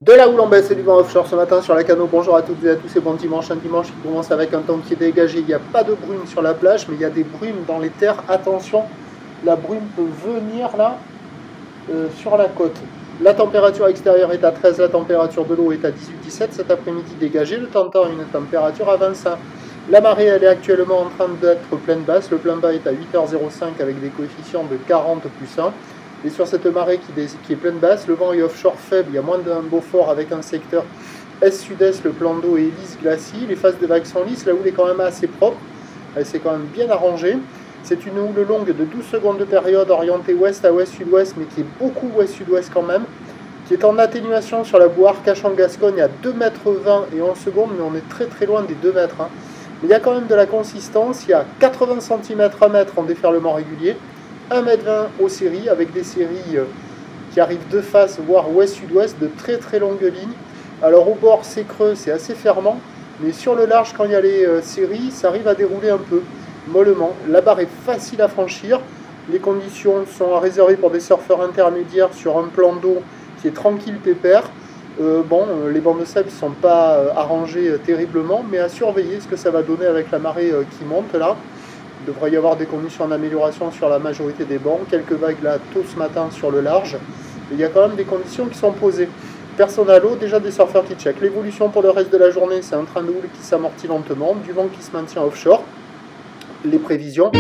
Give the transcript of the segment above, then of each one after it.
De la houle en baisse et du vent offshore ce matin sur la canot. Bonjour à toutes et à tous et bon dimanche. Un dimanche qui commence avec un temps qui est dégagé. Il n'y a pas de brume sur la plage, mais il y a des brumes dans les terres. Attention, la brume peut venir là sur la côte. La température extérieure est à 13, la température de l'eau est à 18-17. Cet après-midi dégagé, le temps une température à 25. La marée elle est actuellement en train d'être pleine basse. Le plein bas est à 8h05 avec des coefficients de 40 plus 1. Et sur cette marée qui est pleine basse, le vent est offshore faible, il y a moins d'un Beaufort avec un secteur est-sud-est, le plan d'eau est lisse glacis, les phases de vagues sont lisses, la houle est quand même assez propre, elle s'est quand même bien arrangée. C'est une houle longue de 12 secondes de période orientée ouest à ouest-sud-ouest, mais qui est beaucoup ouest-sud-ouest quand même, qui est en atténuation sur la boue Arcachon-Gascogne à 2,20 m et 11 secondes, mais on est très très loin des 2 mètres. Mais il y a quand même de la consistance, il y a 80 cm à mètre en déferlement régulier, 1,20 m aux séries, avec des séries qui arrivent de face, voire ouest-sud-ouest, de très très longues lignes. Alors au bord c'est creux, c'est assez fermant, mais sur le large quand il y a les séries, ça arrive à dérouler un peu, mollement. La barre est facile à franchir, les conditions sont réservées pour des surfeurs intermédiaires sur un plan d'eau qui est tranquille pépère. Les bancs de sable ne sont pas arrangés terriblement, mais à surveiller ce que ça va donner avec la marée qui monte là. Il devrait y avoir des conditions d'amélioration sur la majorité des bancs, quelques vagues là tôt ce matin sur le large. Et il y a quand même des conditions qui sont posées. Personne à l'eau, déjà des surfeurs qui checkent. L'évolution pour le reste de la journée, c'est un train de houle qui s'amortit lentement, du vent qui se maintient offshore. Les prévisions.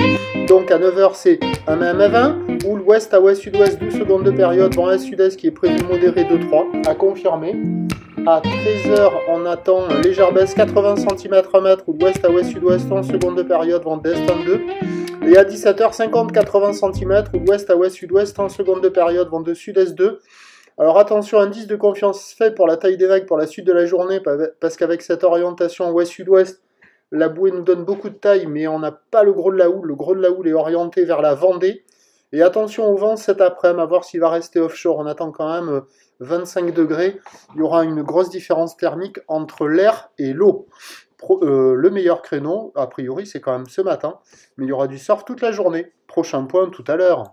Donc à 9h, c'est un M20, houle ouest à ouest-sud-ouest, 12 secondes de période, vent est-sud-est qui est prévu modéré de 3, à confirmer. À 13h, on attend légère baisse 80 cm à mètre, ou ouest à ouest-sud-ouest, 11 secondes de période, vent d'est 22. Et à 17h, 50-80 cm, ou ouest à ouest-sud-ouest, 11 secondes de période, vent de sud-est 2. Alors attention, indice de confiance fait pour la taille des vagues pour la suite de la journée, parce qu'avec cette orientation ouest-sud-ouest, la bouée nous donne beaucoup de taille, mais on n'a pas le gros de la houle. Le gros de la houle est orienté vers la Vendée. Et attention au vent cet après-midi, à voir s'il va rester offshore. On attend quand même 25 degrés. Il y aura une grosse différence thermique entre l'air et l'eau. Le meilleur créneau, a priori, c'est quand même ce matin. Mais il y aura du surf toute la journée. Prochain point tout à l'heure.